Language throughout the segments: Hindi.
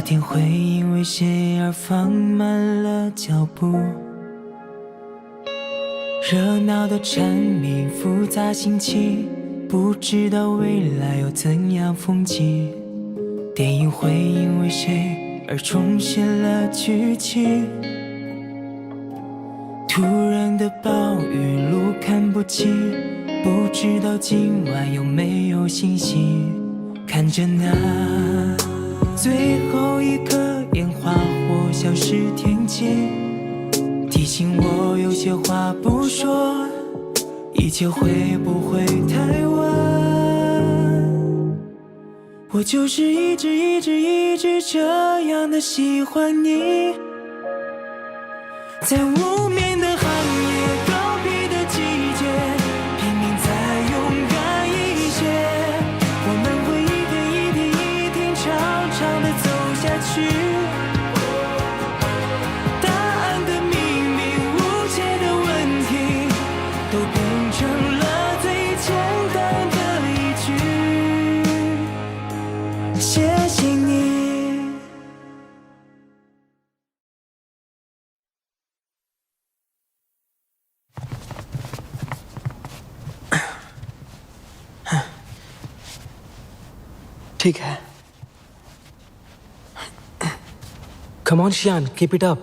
天会因为谁而放慢了脚步，热闹的蝉鸣，复杂心情，不知道未来有怎样风景。电影会因为谁而重现了剧情，突然的暴雨，路看不清，不知道今晚有没有星星。看着那最后一颗烟花或消失天际，提醒我有些话不说，一切会不会太晚？我就是一直这样的喜欢你，在无眠的寒夜，告别的季节，拼命再勇敢一些，我们会一天长长的走下去，答案的秘密，无解的问题，都变成了最简单的一句，谢谢你。ठीक है। Come on, Shian, keep it up.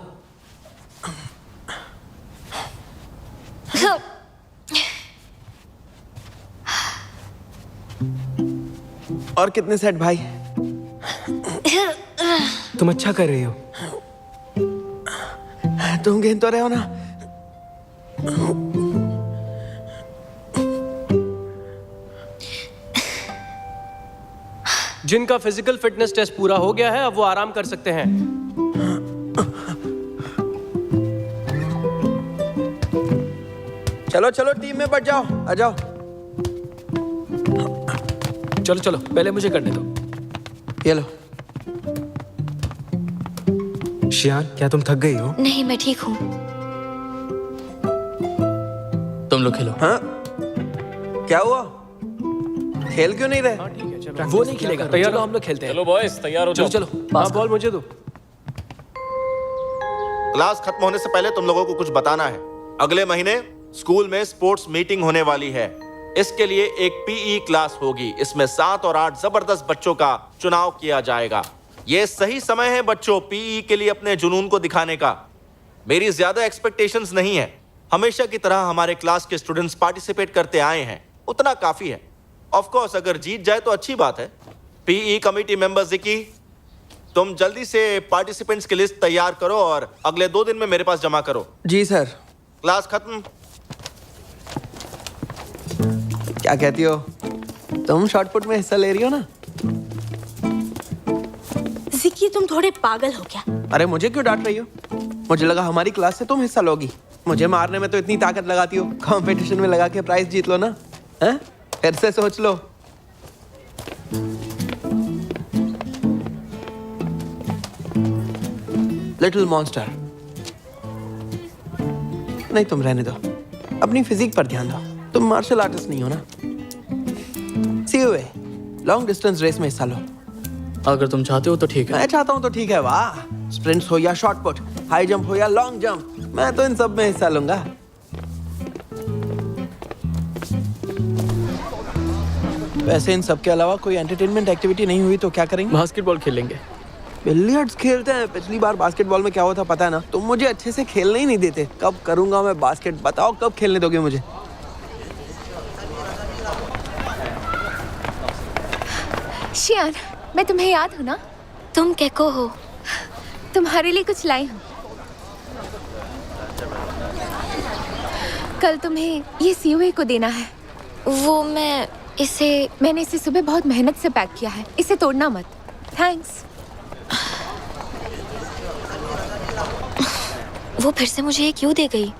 और कितने सेट भाई? तुम अच्छा कर रही हो। तुम गिन तो रहे हो ना? जिनका फिजिकल फिटनेस टेस्ट पूरा हो गया है अब वो आराम कर सकते हैं। चलो चलो टीम में बढ़ जाओ, आ जाओ। चलो चलो, पहले मुझे करने दो। ये लो। शियान, क्या तुम थक गई हो? नहीं, मैं ठीक हूँ। तुम लोग खेलो। हाँ? क्या हुआ? खेल क्यों नहीं रहे? वो नहीं खेलेगा, तैयार हो? हम लोग खेलते हैं। चलो बॉयज, तैयार हो चलो जाओ। चलो, हाँ, बॉल मुझे दो। क्लास खत्म होने से पहले तुम लोगों को कुछ बताना है। अगले महीने स्कूल में स्पोर्ट्स मीटिंग होने वाली है। इसके लिए एक पीई क्लास होगी। इसमें 7 और 8 जबरदस्त बच्चों का चुनाव किया जाएगा। ये सही समय है बच्चों पीई के लिए अपने जुनून को दिखाने का। मेरी ज्यादा एक्सपेक्टेशंस नहीं है। हमेशा की तरह हमारे क्लास के स्टूडेंट्स पार्टिसिपेट करते आए हैं, उतना काफी है। ऑफ कोर्स अगर जीत जाए तो अच्छी बात है। पीई कमेटी मेंबर जिकी, तुम जल्दी से पार्टिसिपेंट्स की लिस्ट तैयार करो और अगले 2 दिन में मेरे पास जमा करो। जी सर। क्लास खत्म। क्या कहती हो? तुम शॉटपुट में हिस्सा ले रही हो ना? जिक्की, तुम थोड़े पागल हो क्या? अरे मुझे क्यों डांट रही हो? मुझे लगा हमारी क्लास से तुम हिस्सा लोगी। मुझे मारने में तो इतनी ताकत लगाती हो, कंपटीशन में लगा के प्राइज जीत लो ना। हैं? फिर से सोच लो। Little monster. नहीं, तुम रहने दो। अपनी फिजिक पर ध्यान दो। तुम मार्शल आर्टिस्ट नहीं हो ना? सीओए, लॉन्ग डिस्टेंस रेस में हिस्सा लो। अगर तुम चाहते हो तो ठीक है। मैं चाहता हूं तो ठीक है। वाह, स्प्रिंट्स हो या शॉर्ट पुट, हाई जंप हो या लॉन्ग जंप, मैं तो इन सब में हिस्सा लूंगा। वैसे इन सब के अलावा कोई एंटरटेनमेंट एक्टिविटी नहीं हुई तो क्या करेंगे? बास्केटबॉल खेलेंगे। बिलियर्ड्स खेलते हैं। पिछली बार बास्केटबॉल में क्या हुआ था पता है ना? तुम मुझे अच्छे से खेलने ही नहीं देते। कब करूंगा मैं बास्केट? बताओ कब खेलने दोगे मुझे? शियान, मैं तुम्हें याद हूँ ना? तुम कैको हो? तुम्हारे लिए कुछ लाई हूँ। कल तुम्हें ये सीओए को देना है। वो मैंने इसे सुबह बहुत मेहनत से पैक किया है। इसे तोड़ना मत। थैंक्स। वो फिर से मुझे ये क्यों दे गई?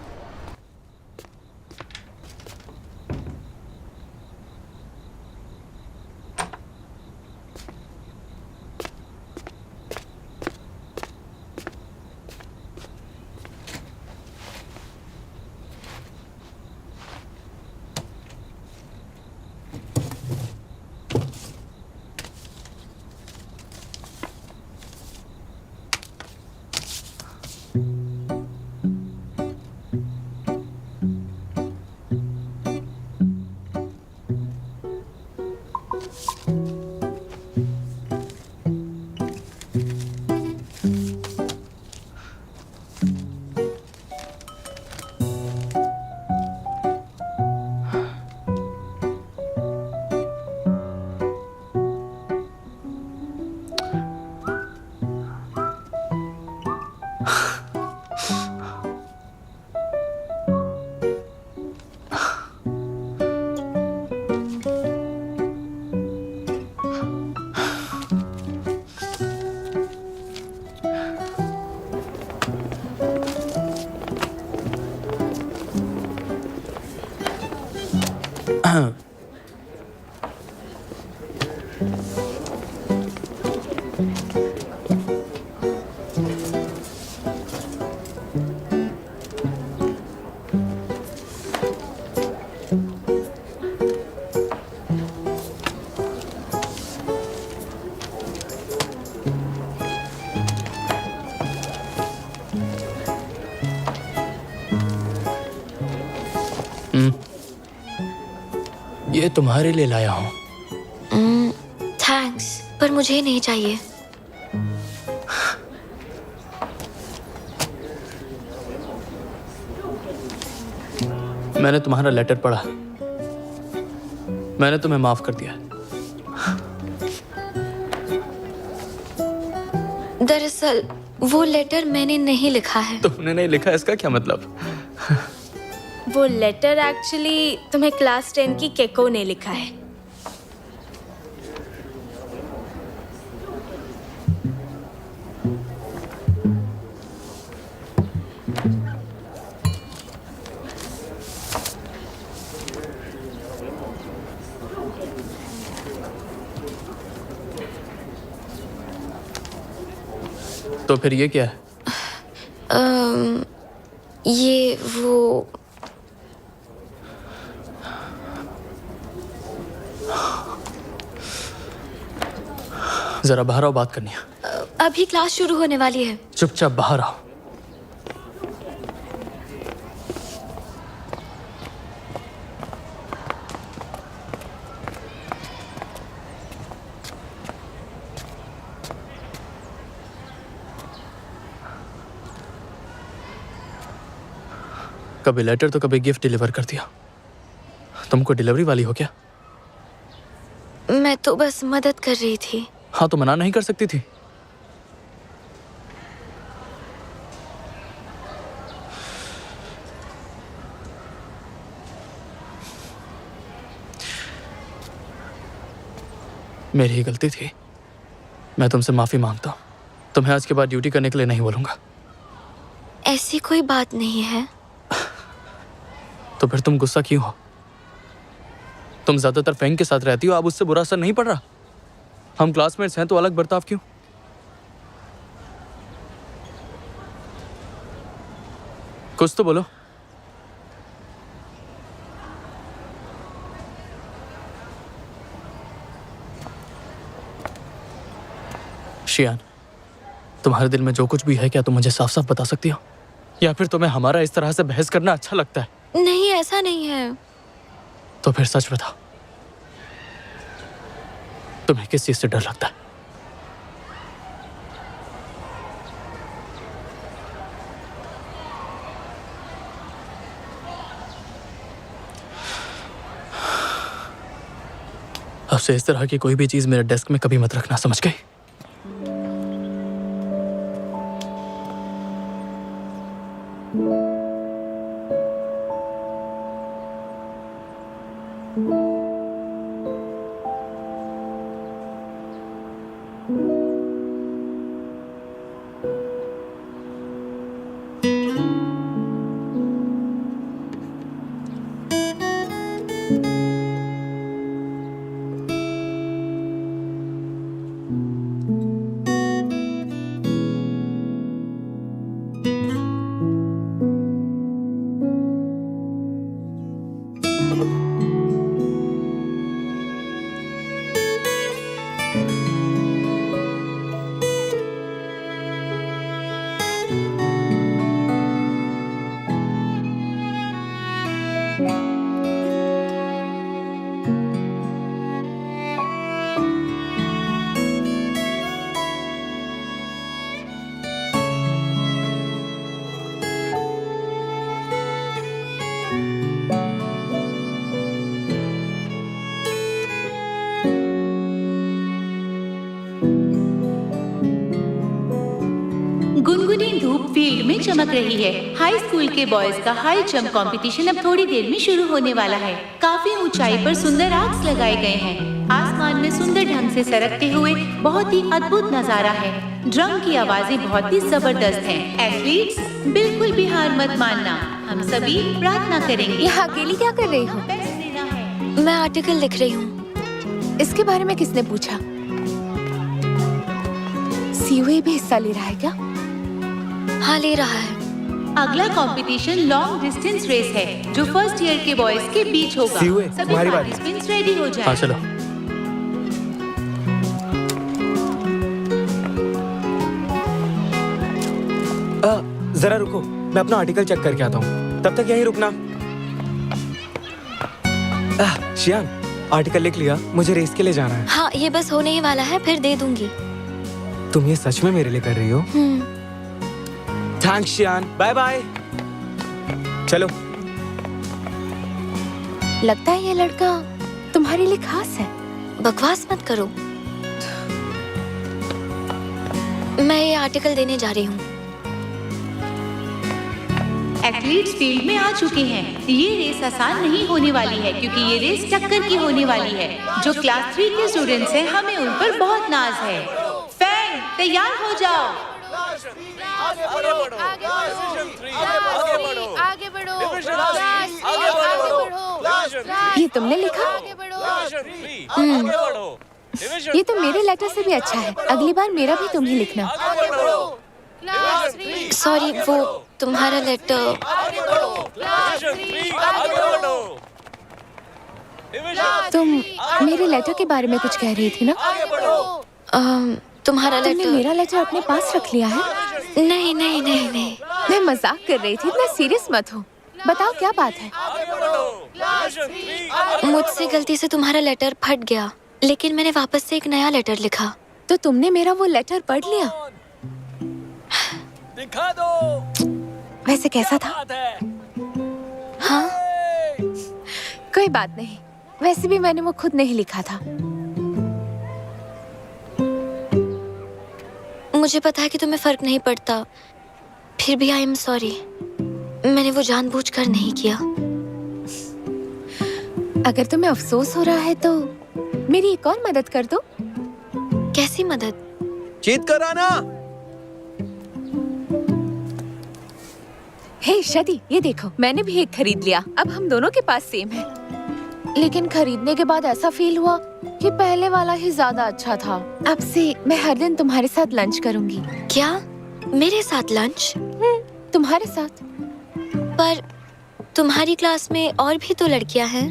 ये तुम्हारे लिए लाया हूँ। थैंक्स, पर मुझे नहीं चाहिए। मैंने तुम्हारा लेटर पढ़ा, मैंने तुम्हें माफ कर दिया। दरअसल वो लेटर मैंने नहीं लिखा है। तुमने नहीं लिखा, इसका क्या मतलब? वो लेटर एक्चुअली तुम्हें क्लास 10 की केको ने लिखा है। तो फिर ये क्या है? ये वो जरा बाहर आओ, बात करनी है। अभी क्लास शुरू होने वाली है। चुपचाप बाहर आओ। कभी लेटर तो कभी गिफ्ट डिलीवर कर दिया। तुमको डिलीवरी वाली हो क्या? मैं तो बस मदद कर रही थी। हाँ, तो मना नहीं कर सकती थी। मेरी ही गलती थी, मैं तुमसे माफी मांगता हूँ। तुम्हें आज के बाद ड्यूटी करने के लिए नहीं बोलूंगा। ऐसी कोई बात नहीं है। तो फिर तुम गुस्सा क्यों हो? तुम ज्यादातर फैंग के साथ रहती हो, अब उससे बुरा असर नहीं पड़ रहा? हम क्लासमेट्स हैं तो अलग बर्ताव क्यों? कुछ तो बोलो। शियान, तुम्हारे दिल में जो कुछ भी है, क्या तुम मुझे साफ साफ बता सकती हो? या फिर तुम्हें हमारा इस तरह से बहस करना अच्छा लगता है? नहीं, ऐसा नहीं है। तो फिर सच बताओ, तुम्हें किस चीज से डर लगता है? अब से इस तरह की कोई भी चीज मेरे डेस्क में कभी मत रखना, समझ गई? गुनगुनी धूप फील्ड में चमक रही है। हाई स्कूल के बॉयज का हाई जंप कंपटीशन अब थोड़ी देर में शुरू होने वाला है। काफी ऊंचाई पर सुंदर आर्क्स लगाए गए हैं। आसमान में सुंदर ढंग से सरकते हुए बहुत ही अद्भुत नजारा है। ड्रम की आवाजें बहुत ही जबरदस्त हैं। एथलीट्स, बिल्कुल भी हार मत मानना। हम सभी प्रार्थना करेंगे। यहाँ अकेली क्या कर रही हो? बेस्ट देना है। मैं आर्टिकल लिख रही हूँ। इसके बारे में किसने पूछा? सीयूए भी हिस्सा ले रहा है क्या? हाँ, ले रहा है। अगला कंपटीशन लॉन्ग डिस्टेंस रेस है जो फर्स्ट ईयर के बॉयज के बीच होगा। सीयूए, सभी तुम्हारी बारी। पार्टिसिपेंट्स रेडी हो जाएं। हाँ चलो। जरा रुको, मैं अपना आर्टिकल चेक करके आता हूँ, तब तक यहीं रुकना। शियान, आर्टिकल लिख लिया, मुझे रेस के लिए जाना है। हाँ, ये बस होने ही वाला है, फिर दे दूंगी। तुम ये सच में मेरे लिए कर रही हो? Thanks Shiyan, bye bye. चलो। लगता है ये लड़का तुम्हारे लिए खास है। बकवास मत करो। मैं ये आर्टिकल देने जा रही हूँ। एथलीट्स फील्ड में आ चुके हैं। ये रेस आसान नहीं होने वाली है क्योंकि ये रेस टक्कर की होने वाली है। जो क्लास 3 के स्टूडेंट्स हैं, हमें उन पर बहुत नाज है। फैंग, तैयार हो जाओ। आगे बढ़ो, आगे बढ़ो। ये तुमने लिखा? ये तो मेरे लेटर से भी अच्छा है। अगली बार मेरा भी तुम ही लिखना। सॉरी, वो तुम्हारा लेटर। तुम मेरे लेटर के बारे में कुछ कह रही थी ना? तुम्हारा तुमने लेटर। मेरा लेटर अपने पास रख लिया है? नहीं नहीं नहीं नहीं। मैं मजाक कर रही थी, इतना सीरियस मत हो। बताओ क्या बात है? मुझसे गलती से तुम्हारा लेटर फट गया, लेकिन मैंने वापस से एक नया लेटर लिखा। तो तुमने मेरा वो लेटर पढ़ लिया? दिखा दो। वैसे कैसा था? हाँ, कोई बात नहीं। वैसे भी मैंने वो खुद नहीं लिखा था। मुझे पता है कि तुम्हें फर्क नहीं पड़ता, फिर भी आई एम सॉरी। मैंने वो जानबूझकर नहीं किया। अगर तुम्हें अफसोस हो रहा है तो मेरी एक और मदद कर दो। कैसी मदद? जीत कर आना। हे शदी, ये देखो, मैंने भी एक खरीद लिया। अब हम दोनों के पास सेम है। लेकिन खरीदने के बाद ऐसा फील हुआ कि पहले वाला ही ज्यादा अच्छा था। अब से मैं हर दिन तुम्हारे साथ लंच करूंगी। क्या? मेरे साथ लंच? तुम्हारे साथ। पर तुम्हारी क्लास में और भी तो लड़कियां हैं।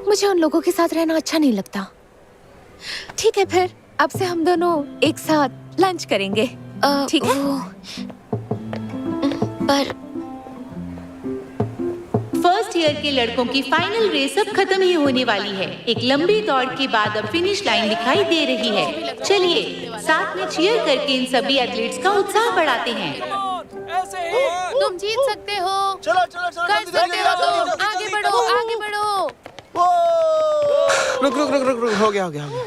मुझे उन लोगों के साथ रहना अच्छा नहीं लगता। ठीक है, फिर अब से हम दोनों एक साथ लंच करेंगे। ठीक है? पर फर्स्ट ईयर के लड़कों की फाइनल रेस अब खत्म ही होने वाली है। एक लंबी दौड़ के बाद अब फिनिश लाइन दिखाई दे रही है। चलिए साथ में चीयर करके इन सभी एथलीट्स का उत्साह बढ़ाते हैं। तुम जीत सकते हो। चलो चलो चलो, कर सकते हो तुम। आगे बढ़ो, आगे बढ़ो। रुक रुक रुक रुक रुक, हो गया हो गया हो गया।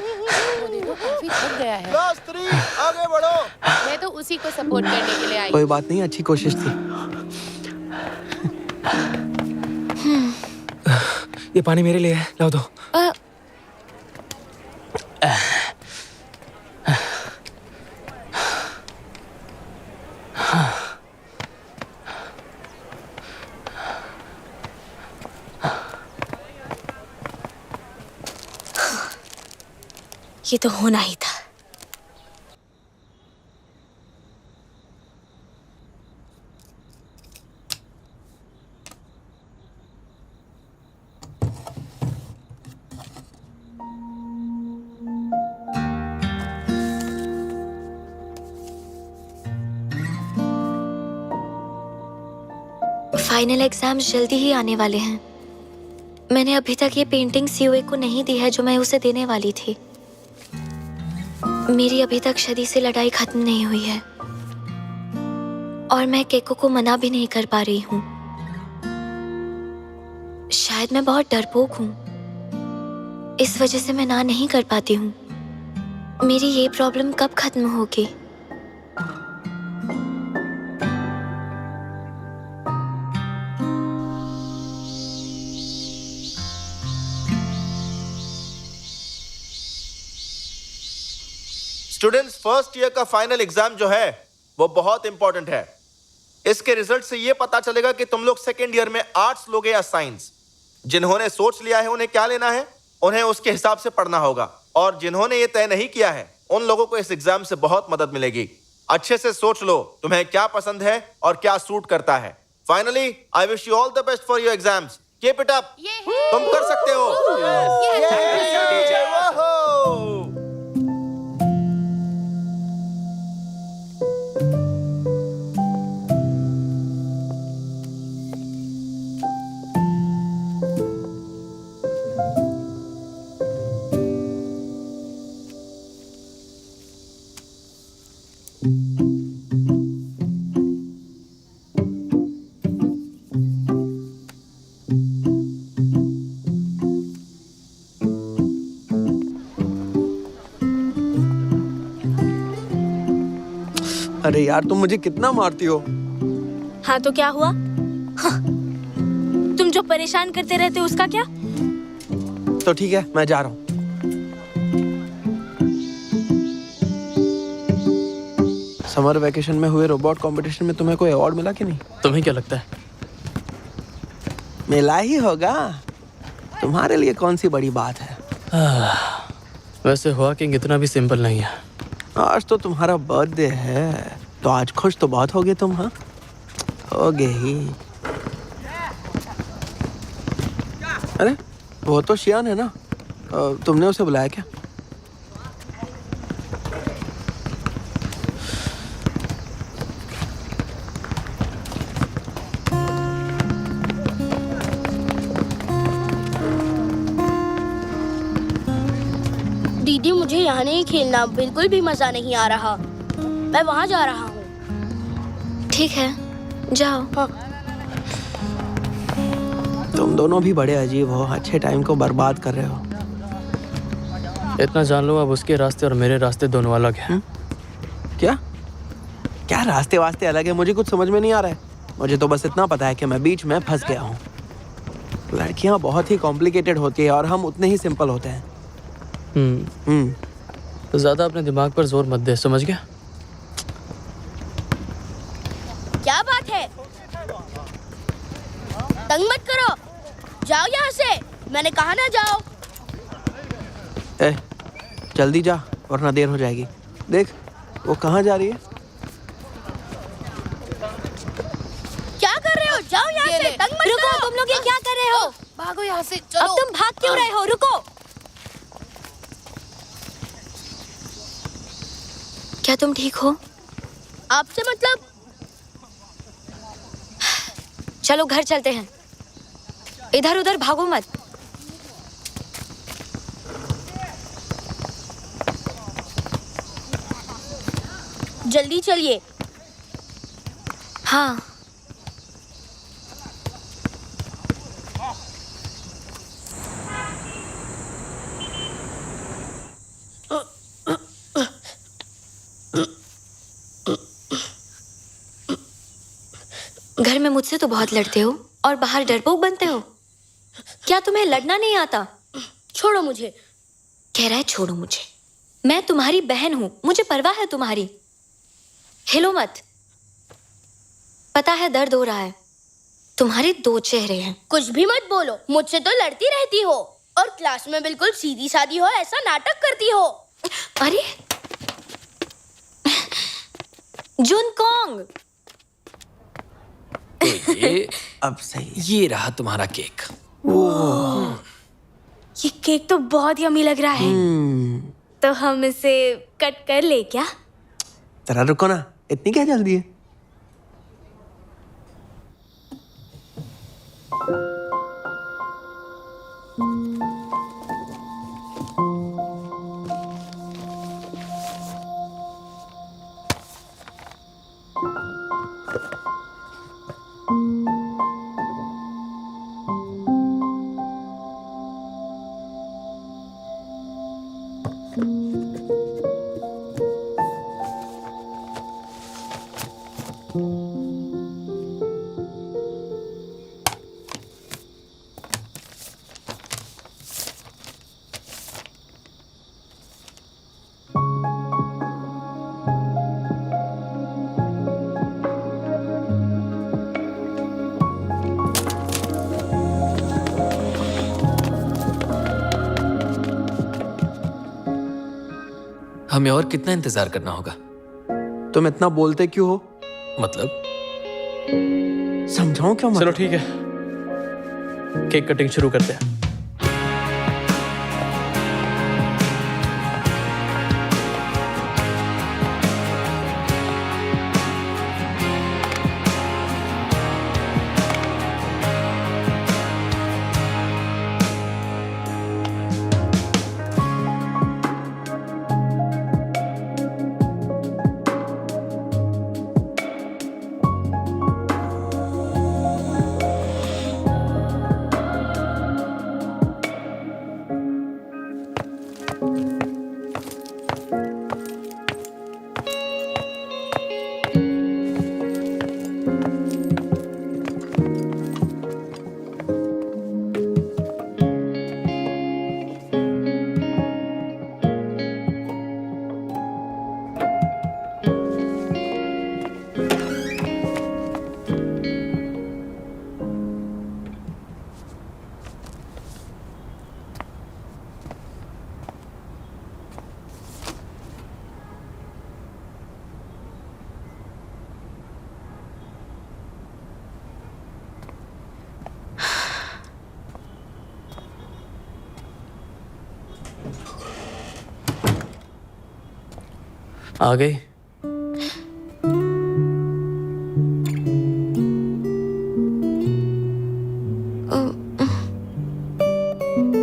वो देखो, काफी थक गया है। क्लास 3 आगे बढ़ो। मैं तो उसी को सपोर्ट करने के लिए आई। कोई बात नहीं, अच्छी कोशिश थी। ये पानी मेरे लिए है, लाओ दो। ये तो होना ही था। फाइनल एग्जाम्स जल्दी ही आने वाले हैं। मैंने अभी तक ये पेंटिंग सीओए को नहीं दी है जो मैं उसे देने वाली थी। मेरी अभी तक शदी से लड़ाई खत्म नहीं हुई है और मैं केको को मना भी नहीं कर पा रही हूँ। शायद मैं बहुत डरपोक हूँ, इस वजह से मैं ना नहीं कर पाती हूँ। मेरी ये प्रॉब्लम कब खत्म होगी? स्टूडेंट्स, फर्स्ट ईयर का फाइनल एग्जाम जो है वो बहुत इंपॉर्टेंट है। इसके रिजल्ट से ये पता चलेगा कि तुम लोग सेकेंड ईयर में आर्ट्स लोगे या साइंस। जिन्होंने सोच लिया है उन्हें क्या लेना है, उन्हें उसके हिसाब से पढ़ना होगा, और जिन्होंने ये तय नहीं किया है उन लोगों को इस एग्जाम से बहुत मदद मिलेगी। अच्छे से सोच लो तुम्हें क्या पसंद है और क्या सूट करता है। Finally I wish you all the best for your exams. Keep it up, तुम कर सकते हो। अरे यार तुम मुझे कितना मारती हो। हाँ तो क्या हुआ? हाँ। तुम जो परेशान करते रहते हो उसका क्या? तो ठीक है मैं जा रहा हूँ। समर वेकेशन में हुए रोबोट कंपटीशन में तुम्हें कोई अवार्ड मिला कि नहीं? तुम्हें क्या लगता है? मिला ही होगा, तुम्हारे लिए कौन सी बड़ी बात है। वैसे हुआ कि इतना भी सिंपल नहीं है। आज तो तुम्हारा बर्थडे है, तो आज खुश तो बहुत होगे तुम। हाँ होगे ही। अरे वो तो शियान है ना, तुमने उसे बुलाया क्या? दीदी मुझे यहाँ नहीं खेलना, बिल्कुल भी मजा नहीं आ रहा। मैं वहाँ जा रहा हूँ। ठीक है जाओ। हाँ। तुम दोनों भी बड़े अजीब हो, अच्छे टाइम को बर्बाद कर रहे हो। इतना जान लो अब उसके रास्ते और मेरे रास्ते दोनों अलग हैं। क्या क्या रास्ते वास्ते अलग है? मुझे कुछ समझ में नहीं आ रहा है। मुझे तो बस इतना पता है कि मैं बीच में फंस गया हूँ। लड़कियाँ बहुत ही कॉम्प्लिकेटेड होती है और हम उतने ही सिंपल होते हैं। तो ज्यादा अपने दिमाग पर जोर मत दे, समझ गया? क्या बात है? तंग मत करो, जाओ यहाँ से। मैंने कहा ना जाओ। जल्दी जा वरना देर हो जाएगी। देख वो कहाँ जा रही है। क्या कर रहे हो? जाओ यहाँ से, तंग मत रुको, करो। तुम लोग ये क्या कर रहे हो? भागो यहाँ से, चलो। अब तुम भाग क्यों रहे हो? रुको। क्या तुम ठीक हो? आपसे मतलब? चलो घर चलते हैं, इधर उधर भागो मत। जल्दी चलिए। हाँ घर में मुझसे तो बहुत लड़ते हो और बाहर डरपोक बनते हो। क्या तुम्हें लड़ना नहीं आता? छोड़ो मुझे। कह रहा है छोड़ो मुझे। मैं तुम्हारी बहन हूं, मुझे परवाह है तुम्हारी। हिलो मत। पता है दर्द हो रहा है। तुम्हारे दो चेहरे हैं। कुछ भी मत बोलो, मुझसे तो लड़ती रहती हो और क्लास में बिल्कुल सीधी सादी हो ऐसा नाटक करती हो। अरे जुनकोंग, तो ये अब सही। ये रहा तुम्हारा केक। ये केक तो बहुत यम्मी लग रहा है। तो हम इसे कट कर ले क्या? जरा रुको ना, इतनी क्या जल्दी है? हमें और कितना इंतजार करना होगा? तुम इतना बोलते क्यों हो? मतलब समझाऊं क्या? चलो ठीक है, केक कटिंग शुरू करते हैं। आ गई?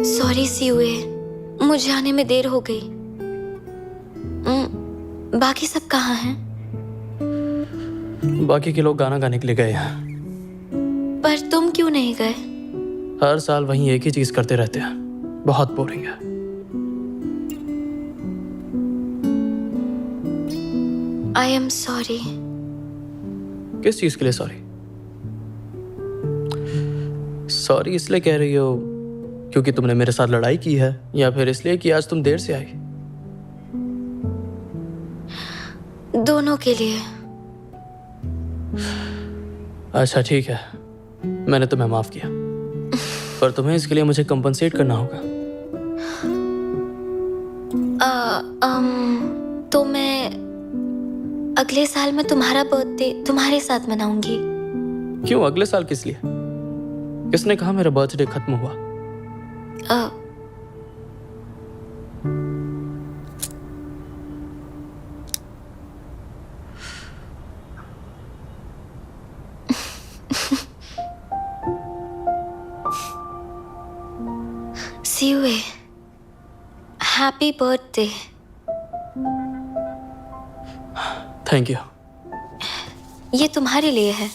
सॉरी सीयूए, मुझे आने में देर हो गई। बाकी सब कहाँ हैं? बाकी के लोग गाना गाने के लिए गए हैं। पर तुम क्यों नहीं गए? हर साल वहीं एक ही चीज करते रहते हैं, बहुत बोरिंग है। आई एम सॉरी। किस चीज के लिए सॉरी? सॉरी इसलिए कह रही हो क्योंकि तुमने मेरे साथ लड़ाई की है, या फिर इसलिए कि आज तुम देर से आई? दोनों के लिए। अच्छा ठीक है, मैंने तुम्हें माफ किया, पर तुम्हें इसके लिए मुझे कंपनसेट करना होगा। तो मैं अगले साल में तुम्हारा बर्थडे तुम्हारे साथ मनाऊंगी। क्यों अगले साल? किस लिए? किसने कहा मेरा बर्थडे खत्म हुआ? CUA, happy birthday. Thank you. ये तुम्हारे लिए है।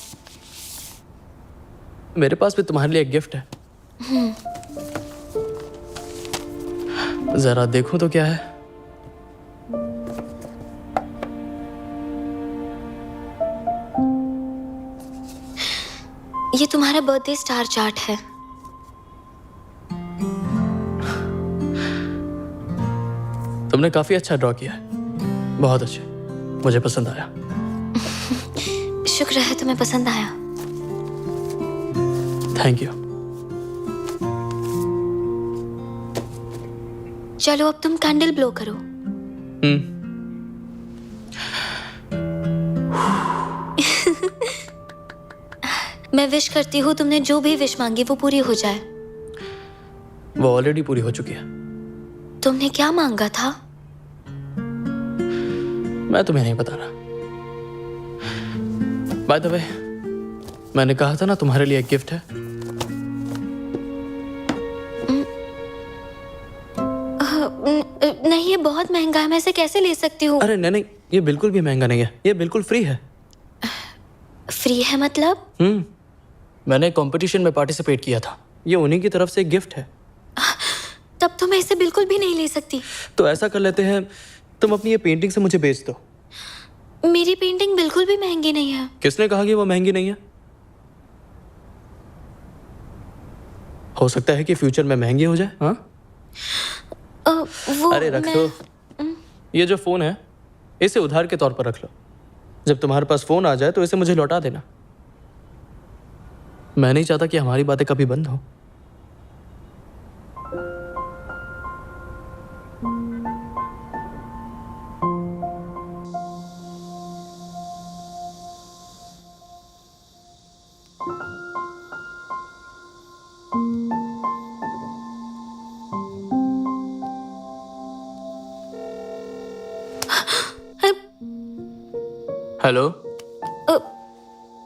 मेरे पास भी तुम्हारे लिए एक गिफ्ट है। जरा देखूं तो क्या है। ये तुम्हारा बर्थडे स्टार चार्ट है। तुमने काफी अच्छा ड्रॉ किया है, बहुत अच्छे, मुझे पसंद आया। शुक्र है तुम्हें पसंद आया। Thank you. चलो अब तुम कैंडल ब्लो करो। मैं विश करती हूँ तुमने जो भी विश मांगी वो पूरी हो जाए। वो ऑलरेडी पूरी हो चुकी है। तुमने क्या मांगा था? मैं तुम्हें नहीं बता रहा। बाय द वे, मैंने कहा था ना तुम्हारे लिए एक गिफ्ट है। नहीं, ये बहुत महंगा है, मैं इसे कैसे ले सकती हूँ? अरे नहीं, ये बिल्कुल भी महंगा नहीं है, ये बिल्कुल फ्री है। फ्री है मतलब? मैंने कंपटीशन में पार्टिसिपेट किया था, ये उन्हीं की तरफ से एक गिफ्ट है। तब तो मैं इसे बिल्कुल भी नहीं ले सकती। तो ऐसा कर लेते हैं, तुम अपनी ये पेंटिंग से मुझे बेच दो। मेरी पेंटिंग बिल्कुल भी महंगी नहीं है। किसने कहा कि वो महंगी नहीं है? हो सकता है कि फ्यूचर में महंगी हो जाए। हाँ, अरे रख लो। ये जो फोन है इसे उधार के तौर पर रख लो। जब तुम्हारे पास फोन आ जाए तो इसे मुझे लौटा देना। मैं नहीं चाहता कि हमारी बातें कभी बंद हो। Hello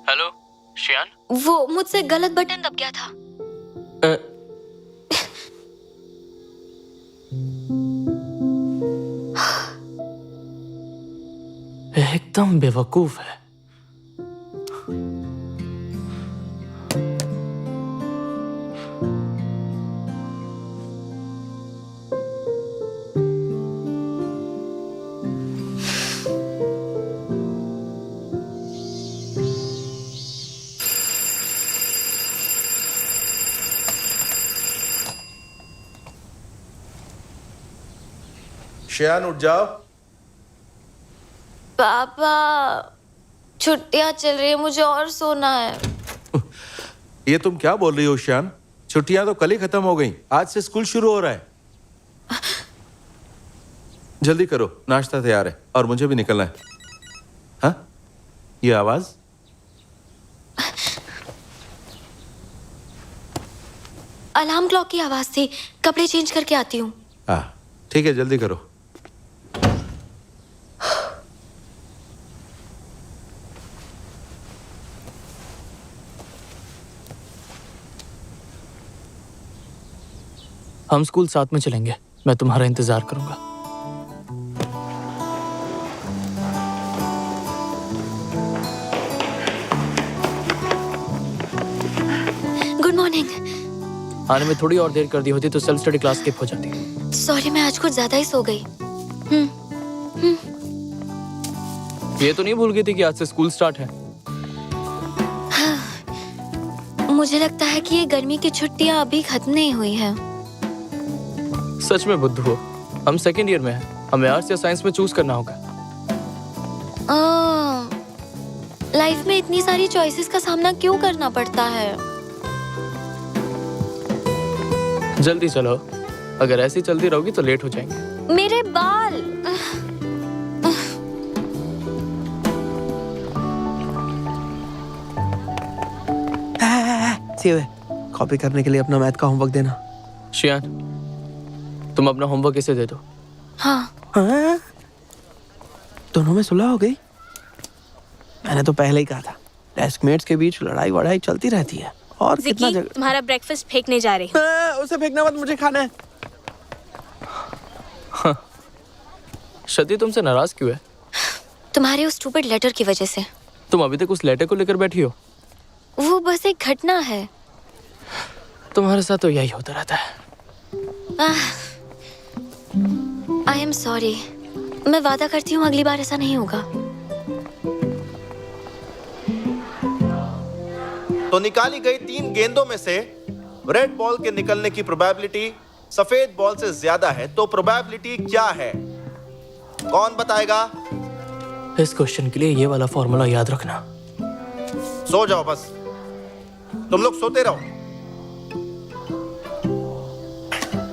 hello Shiyan. वो मुझसे गलत बटन दब गया था। एकदम बेवकूफ है। शियान उठ जाओ। पापा छुट्टियां चल रही है, मुझे और सोना है। ये तुम क्या बोल रही हो शियान? छुट्टियां तो कल ही खत्म हो गई, आज से स्कूल शुरू हो रहा है। जल्दी करो, नाश्ता तैयार है और मुझे भी निकलना है। हाँ, ये आवाज? अलार्म क्लॉक की आवाज थी। कपड़े चेंज करके आती हूँ। हाँ ठीक है, जल्दी करो। हम स्कूल साथ में चलेंगे, मैं तुम्हारा इंतजार करूंगा। Good morning. आने में थोड़ी और देर कर दी होती तो सेल्फ स्टडी क्लास स्किप हो जाती। सॉरी, मैं आज कुछ ज्यादा ही सो गई। ये तो नहीं भूल गई थी कि आज से स्कूल स्टार्ट है। मुझे लगता है कि ये गर्मी की छुट्टियां अभी खत्म नहीं हुई है। सच में बुद्धू हो, हम सेकेंड ईयर में हैं, हमें आर्ट्स या साइंस में चूज करना होगा। लाइफ में इतनी सारी चॉइसेस का सामना क्यों करना पड़ता है? जल्दी चलो, अगर ऐसी चलती रहोगी तो लेट हो जाएंगे। मेरे बाल। कॉपी करने के लिए अपना मैथ का होमवर्क देना। शियान, तुम अपना होमवर्क इसे दे दो। हाँ। दोनों में सुलह हो गई? मैंने तो पहले ही कहा था, डेस्कमेट्स के बीच लड़ाई वड़ाई चलती रहती है। और कितना जगह। तुम्हारा ब्रेकफास्ट फेंकने जा रही हूँ। उसे फेंकना मत, मुझे खाना है। हाँ। शती तुमसे नाराज क्यों है? तुम्हारे उस स्टूपिड लेटर की वजह से। तुम अभी तक उस लेटर को लेकर बैठी हो? वो बस एक घटना है। तुम्हारे साथ तो यही होता रहता है। आई एम सॉरी। मैं वादा करती हूँ अगली बार ऐसा नहीं होगा। तो निकाली गई 3 गेंदों में से रेड बॉल के निकलने की प्रोबेबिलिटी सफेद बॉल से ज्यादा है, तो प्रोबेबिलिटी क्या है? कौन बताएगा? इस क्वेश्चन के लिए ये वाला फॉर्मूला याद रखना। सो जाओ बस, तुम लोग सोते रहो।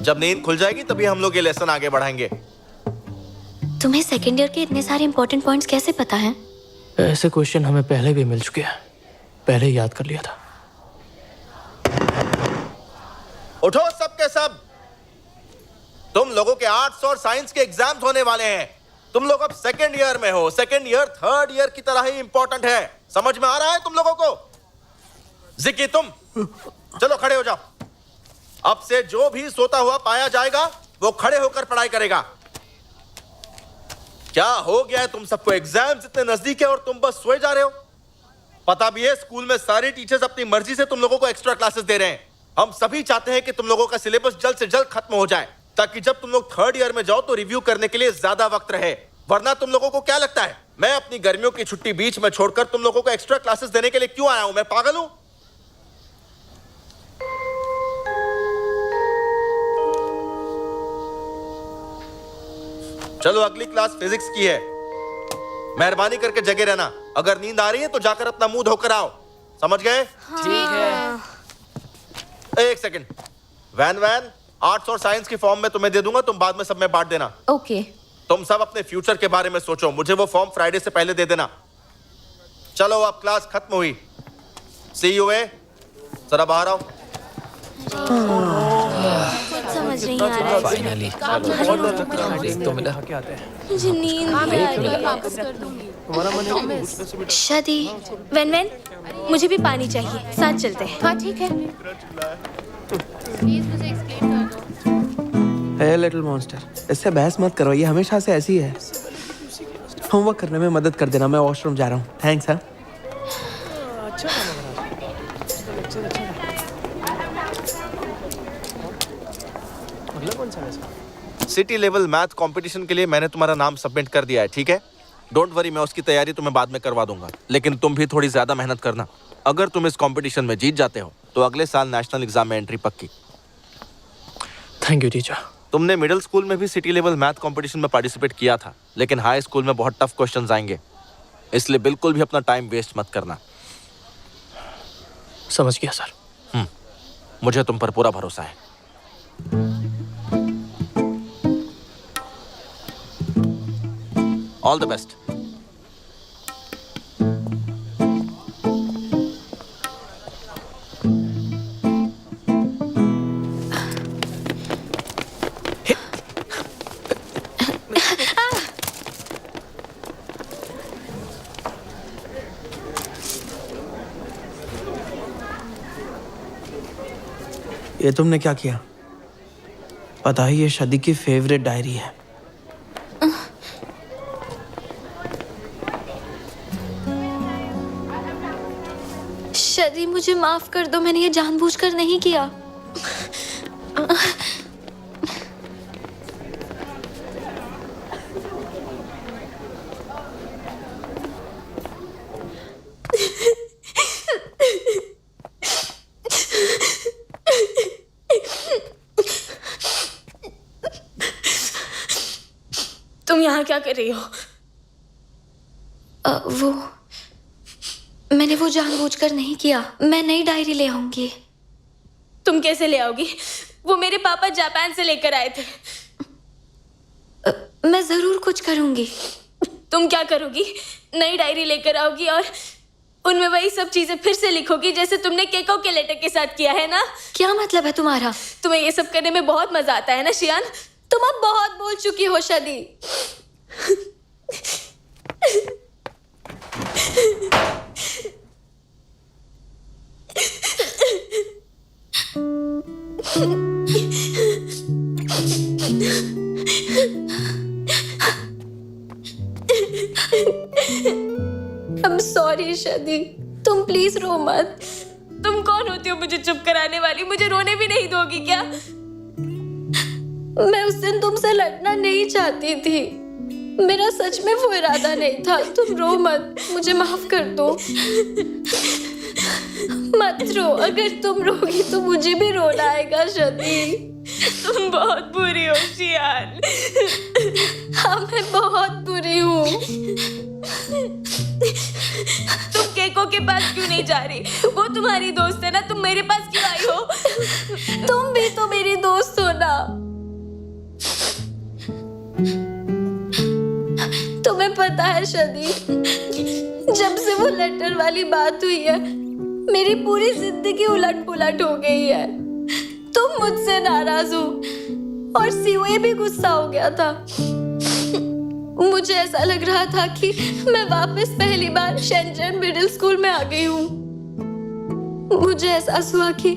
जब नींद खुल जाएगी तभी हम लोग ये लेसन आगे बढ़ाएंगे। तुम्हें सेकेंड ईयर के इतने सारे इंपॉर्टेंट पॉइंट्स कैसे पता हैं? ऐसे क्वेश्चन हमें पहले भी मिल चुके हैं, पहले ही याद कर लिया था। उठो सबके सब, तुम लोगों के आर्ट्स और साइंस के एग्जाम्स होने वाले हैं। तुम लोग अब सेकेंड ईयर में हो। सेकेंड ईयर थर्ड ईयर की तरह ही इंपॉर्टेंट है। समझ में आ रहा है तुम लोगों को? जिकी तुम चलो खड़े हो जाओ। अब से जो भी सोता हुआ पाया जाएगा वो खड़े होकर पढ़ाई करेगा। क्या हो गया है तुम सबको? एग्जाम्स इतने नजदीक है और तुम बस सोए जा रहे हो। पता भी है स्कूल में सारे टीचर्स अपनी मर्जी से तुम लोगों को एक्स्ट्रा क्लासेस दे रहे हैं। हम सभी चाहते हैं कि तुम लोगों का सिलेबस जल्द से जल्द खत्म हो जाए, ताकि जब तुम लोग थर्ड ईयर में जाओ तो रिव्यू करने के लिए ज्यादा वक्त रहे। वरना तुम लोगों को क्या लगता है मैं अपनी गर्मियों की छुट्टी बीच में छोड़कर तुम लोगों को एक्स्ट्रा क्लासेस देने के लिए क्यों आया हूं? मैं पागल हूं? चलो अगली क्लास फिजिक्स की है। मेहरबानी करके जगे रहना। अगर नींद आ रही है तो जाकर अपना मुंह धोकर आओ। समझ गए? ठीक है। एक सेकंड, वैन आर्ट्स और साइंस की फॉर्म में तुम्हें दे दूंगा, तुम बाद में सब में बांट देना। ओके। तुम सब अपने फ्यूचर के बारे में सोचो। मुझे वो फॉर्म फ्राइडे से पहले दे देना। चलो अब क्लास खत्म हुई। सी यू ए, जरा बाहर आओ। कुछ समझ नहीं आ रहा है। फाइनली एक तो मिला। मुझे नींद भी आ रही है। शादी वेन वेन मुझे भी पानी चाहिए, साथ चलते हैं। हाँ ठीक है। प्लीज मुझे एक्सप्लेन कर दो। हे लिटिल मॉन्स्टर, इससे बहस मत करो, ये हमेशा से ऐसी है। होमवर्क करने में मदद कर देना, मैं वॉशरूम जा रहा हूँ। थैंक्स। हाँ सिटी लेवल मैथ कंपटीशन के लिए मैंने तुम्हारा नाम सबमिट कर दिया है, ठीक है? डोंट वरी, मैं उसकी तैयारी तुम्हें बाद में करवा दूंगा, लेकिन तुम भी थोड़ी ज्यादा मेहनत करना। अगर तुम इस कंपटीशन में जीत जाते हो तो अगले साल नेशनल एग्जाम में एंट्री पक्की। Thank you teacher. तुमने मिडिल स्कूल में भी सिटी लेवल मैथ कंपटीशन में पार्टिसिपेट किया था, लेकिन हाई स्कूल में बहुत टफ क्वेश्चंस आएंगे, इसलिए बिल्कुल भी अपना टाइम वेस्ट मत करना। समझ गया सर। मुझे तुम पर पूरा भरोसा है। All the best. ये तुमने क्या किया? पता है ये शादी की फेवरेट डायरी है। शादी मुझे माफ कर दो, मैंने ये जानबूझकर नहीं किया। तुम यहाँ क्या कर रही हो? वो मैंने वो जानबूझकर नहीं किया। मैं नई डायरी ले आऊंगी। तुम कैसे ले आओगी? वो मेरे पापा जापान से लेकर आए थे। मैं जरूर कुछ करूंगी। तुम क्या करोगी? नई डायरी लेकर आओगी और उनमें वही सब चीजें फिर से लिखोगी जैसे तुमने केको के लेटर के साथ किया है ना? क्या मतलब है तुम्हारा? तुम्हें ये सब करने में बहुत मजा आता है ना शियान? तुम अब बहुत बोल चुकी हो शादी। I'm sorry शादी, तुम प्लीज रो मत। तुम कौन होती हो मुझे चुप कराने वाली? मुझे रोने भी नहीं दोगी क्या? मैं उस दिन तुमसे लड़ना नहीं चाहती थी, मेरा सच में वो इरादा नहीं था। तुम रो मत, मुझे माफ कर दो। मत रो, अगर तुम रोगी तो मुझे भी रोना आएगा शादी। तुम बहुत बुरी हो शियान। हाँ मैं बहुत बुरी हूँ। तुम केको के पास क्यों नहीं जा रही? वो तुम्हारी दोस्त है ना, तुम मेरे पास क्यों आई हो? तुम भी तो मेरी दोस्त हो ना। तुम्हें पता है शादी, जब से वो लेटर वाली बात हुई है मेरी पूरी जिंदगी उलट पुलट हो गई है। तुम मुझसे नाराज हो और सीओए भी गुस्सा हो गया था। मुझे ऐसा लग रहा था कि मैं वापस पहली बार शेंजन मिडिल स्कूल में आ गई हूँ। मुझे एहसास हुआ कि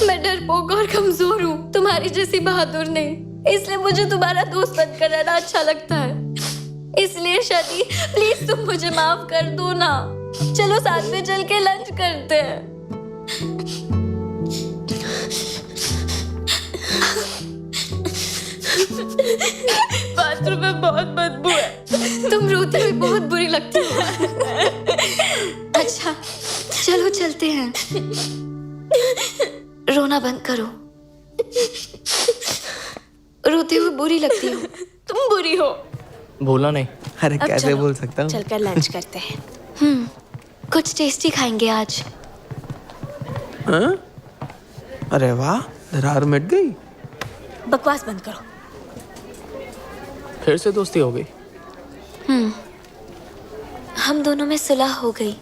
मैं डरपोक और कमजोर हूँ, तुम्हारी जैसी बहादुर नहीं। इसलिए मुझे तुम्हारा दोस्त बनकर रहना अच्छा लगता है। इसलिए शादी प्लीज तुम मुझे माफ कर दो ना। चलो साथ में चल के लंच करते हैं। बाथरूम में बहुत बदबू है। तुम रोती हुई बहुत बुरी लगती हो। अच्छा चलो चलते हैं। रोना बंद करो। रोते हुए बुरी लगती हो। तुम बुरी हो। भूला नहीं। अरे कैसे बोल सकता हूँ? चलकर लंच करते हैं। कुछ टेस्टी खाएंगे आज। हाँ? अरे वाह, दरार मिट गई। बकवास बंद करो। फिर से दोस्ती हो गई। हम दोनों में सुलह हो गई।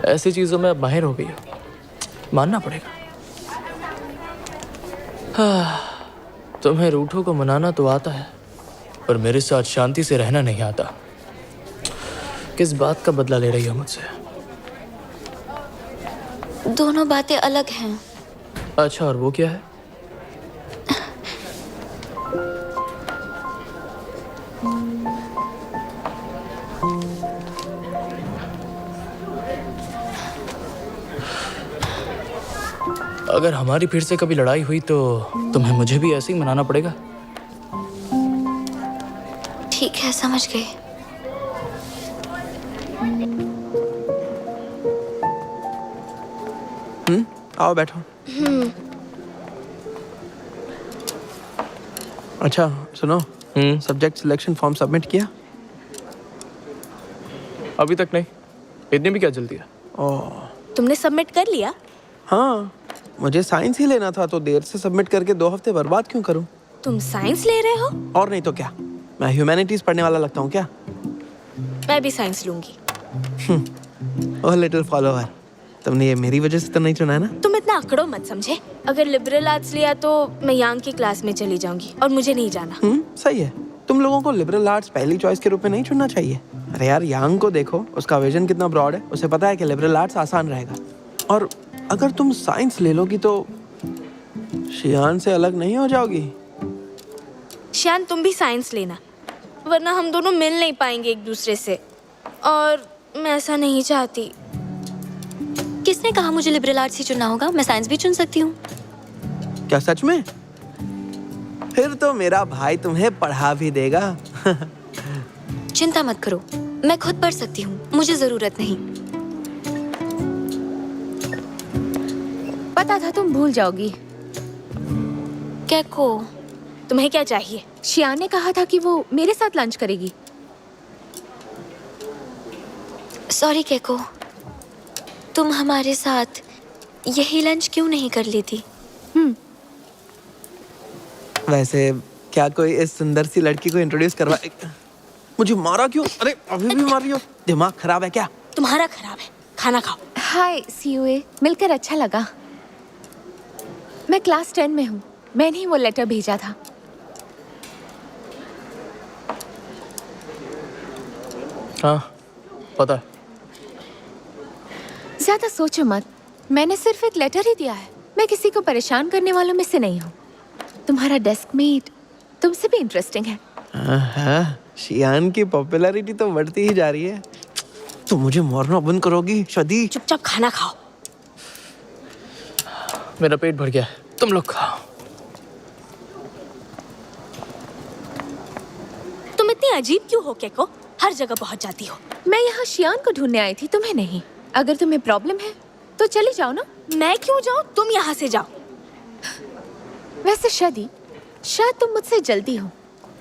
ऐसी चीजों में अब माहिर हो गई हो, मानना पड़ेगा। तुम्हें रूठों को मनाना तो आता है, पर मेरे साथ शांति से रहना नहीं आता। किस बात का बदला ले रही हो मुझसे? दोनों बातें अलग हैं। अच्छा, और वो क्या है? अगर हमारी फिर से कभी लड़ाई हुई तो तुम्हें मुझे भी ऐसे ही मनाना पड़ेगा। ठीक है, समझ गई। आओ बैठो। अच्छा सुनो, सब्जेक्ट सिलेक्शन फॉर्म सबमिट किया? अभी तक नहीं। इतनी भी क्या जल्दी है? तुमने सबमिट कर लिया? हाँ, मुझे साइंस ही लेना था, तो देर से सबमिट करके 2 हफ्ते बर्बाद क्यों करूं? तुम साइंस ले रहे हो? और नहीं तो क्या, मैं ह्यूमैनिटीज पढ़ने वाला लगता हूँ क्या? मैं भी साइंस लूंगी। ओह लिटिल फॉलोअर, तुमने ये मेरी वजह से तो नहीं चुना है ना? तुम इतना अकड़ो मत समझे। अगर लिबरल आर्ट्स लिया तो मैं यांग की क्लास में चली जाऊंगी और मुझे नहीं जाना। सही है। तुम लोगों को लिबरल आर्ट्स पहली चॉइस के रूप में नहीं चुनना चाहिए। अरे यार, यांग को देखो, उसका विजन कितना ब्रॉड है। उसे पता है कि लिबरल आर्ट्स आसान रहेगा। और अगर तुम साइंस ले लोगी तो शियान से अलग नहीं हो जाओगी। शियान, तुम भी साइंस लेना, वरना हम दोनों मिल नहीं पाएंगे एक दूसरे से, और मैं ऐसा नहीं चाहती। किसने कहा मुझे लिबरल आर्ट्स ही चुनना होगा? मैं साइंस भी चुन सकती हूँ। क्या सच में? फिर तो मेरा भाई तुम्हें पढ़ा भी देगा। चिंता मत करो, मैं खुद पढ़ सकती हूँ, मुझे जरूरत नहीं। पता था तुम भूल जाओगी। कैको, तुम्हें क्या चाहिए? शियान ने कहा था कि वो मेरे साथ लंच करेगी। सॉरी कैको, तुम हमारे साथ यही लंच क्यों नहीं कर लेती? वैसे क्या कोई इस सुंदर सी लड़की को इंट्रोड्यूस करवा? मुझे मारा क्यों? अरे अभी भी मार रही हो? दिमाग खराब है क्या? तुम्हारा खराब है। खाना खाओ। हाय सीयूए, मिलकर अच्छा लगा। मैं क्लास 10 में हूँ। मैंने ही वो लेटर भेजा था। हाँ, पता है। ज्यादा सोचो मत, मैंने सिर्फ एक लेटर ही दिया है। मैं किसी को परेशान करने वालों में से नहीं हूँ। तुम्हारा डेस्कमेट तुमसे भी इंटरेस्टिंग है। हाँ, शियान की पॉपुलैरिटी तो बढ़ती ही जा रही है। तो मुझे मारना बंद करोगी शादी? चुपचाप खाना खाओ। मेरा पेट भर गया है, तुम लोग खाओ। तुम इतनी अजीब क्यों हो कैको? हर जगह पहुंच जाती हो। मैं यहाँ शियान को ढूंढने आई थी, तुम्हें नहीं। अगर तुम्हें प्रॉब्लम है तो चली जाओ ना। मैं क्यों जाऊँ? तुम यहाँ से जाओ। वैसे शायद तुम मुझसे जल्दी हो,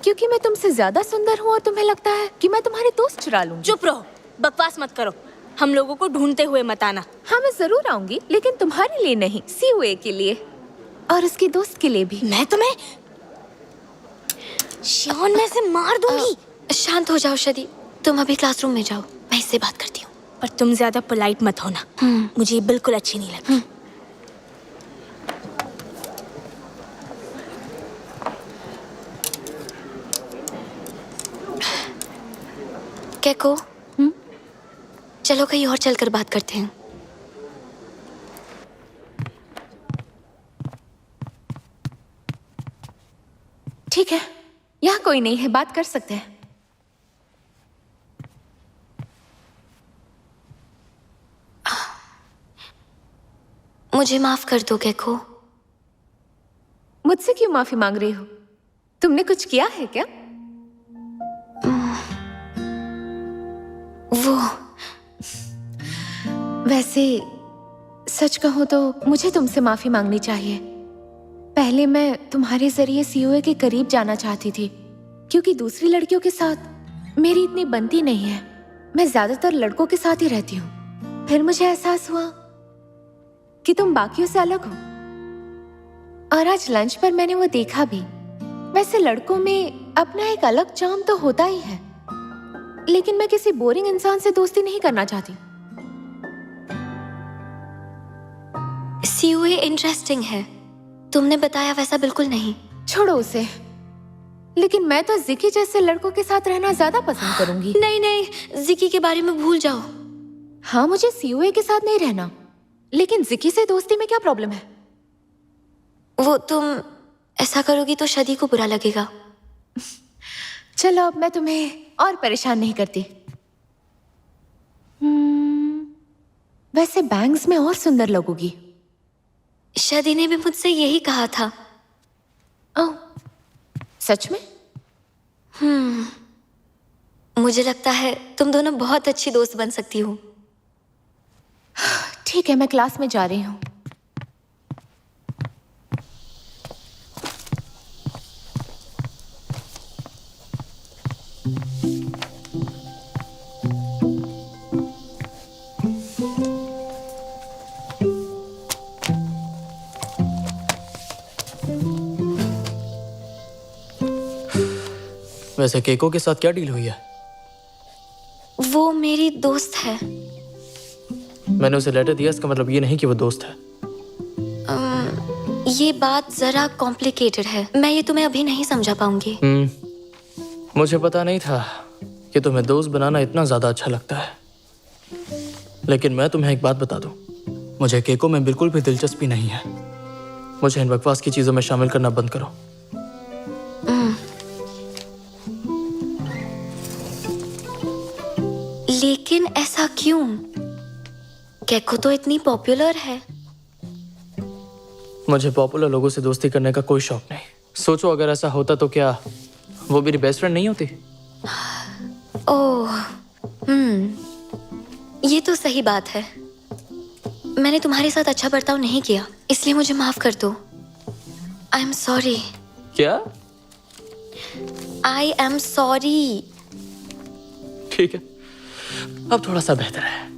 क्योंकि मैं तुमसे ज्यादा सुंदर हूँ और तुम्हें लगता है कि मैं तुम्हारे दोस्त चुरा लूंगी। चुप रहो, बकवास मत करो। हम लोगों को ढूंढते हुए मत आना। हाँ, मैं जरूर आऊंगी, लेकिन तुम्हारे लिए नहीं, सीयूए के लिए और उसके दोस्त के लिए भी। मैं तुम्हें शियान में से मार दूंगी। शांत हो जाओ शदी, तुम अभी क्लासरूम में जाओ, मैं इससे बात करती हूँ। पर तुम ज्यादा पोलाइट मत होना। मुझे ये बिल्कुल अच्छी नहीं लगती। कैको, चलो कहीं और चलकर बात करते हैं। ठीक है, यहाँ कोई नहीं है, बात कर सकते हैं। मुझे माफ कर दो कैको। मुझसे क्यों माफी मांग रही हो? तुमने कुछ किया है क्या? वो वैसे सच कहूं तो मुझे तुमसे माफी मांगनी चाहिए। पहले मैं तुम्हारे जरिए सीयूए के करीब जाना चाहती थी, क्योंकि दूसरी लड़कियों के साथ मेरी इतनी बनती नहीं है। मैं ज्यादातर लड़कों के साथ ही रहती हूँ। फिर मुझे एहसास हुआ कि तुम बाकियों से अलग हो, और आज लंच पर मैंने वो देखा भी। वैसे लड़कों में अपना एक अलग चार्म तो होता ही है, लेकिन मैं किसी बोरिंग इंसान से दोस्ती नहीं करना चाहती। सीयूए इंटरेस्टिंग है, तुमने बताया वैसा बिल्कुल नहीं। छोड़ो उसे। लेकिन मैं तो जिकी जैसे लड़कों के साथ रहना ज्यादा पसंद करूंगी। नहीं नहीं, जिकी के बारे में भूल जाओ। हाँ, मुझे सीयूए के साथ नहीं रहना, लेकिन जिकी से दोस्ती में क्या प्रॉब्लम है? वो तुम ऐसा करोगी तो शदी को बुरा लगेगा। चलो, अब मैं तुम्हें और परेशान नहीं करती। वैसे बैंग्स में और सुंदर लगोगी। शदी ने भी मुझसे यही कहा था। ओह, सच में? मुझे लगता है तुम दोनों बहुत अच्छी दोस्त बन सकती हो। ठीक है, मैं क्लास में जा रही हूँ। वैसे केको के साथ क्या डील हुई है? वो मेरी दोस्त है। मैंने उसे लेटर दिया, इसका मतलब ये नहीं कि वो दोस्त है। ये बात जरा कॉम्प्लिकेटेड है, मैं ये तुम्हें अभी नहीं समझा पाऊंगी। मुझे पता नहीं था कि तुम्हें दोस्त बनाना इतना ज्यादा अच्छा लगता है। लेकिन मैं तुम्हें एक बात बता दूं, मुझे केको में बिल्कुल भी दिलचस्पी नहीं है। मुझे इन बकवास की चीजों में शामिल करना बंद करो। लेकिन ऐसा क्यों? केको तो इतनी पॉपुलर है। मुझे पॉपुलर लोगों से दोस्ती करने का कोई शौक नहीं। सोचो, अगर ऐसा होता तो क्या वो मेरी बेस्ट फ्रेंड नहीं होती? ओह, ये तो सही बात है। मैंने तुम्हारे साथ अच्छा बर्ताव नहीं किया, इसलिए मुझे माफ कर दो। I am sorry. क्या? I am sorry. ठीक है, अब थोड़ा सा बेहतर है।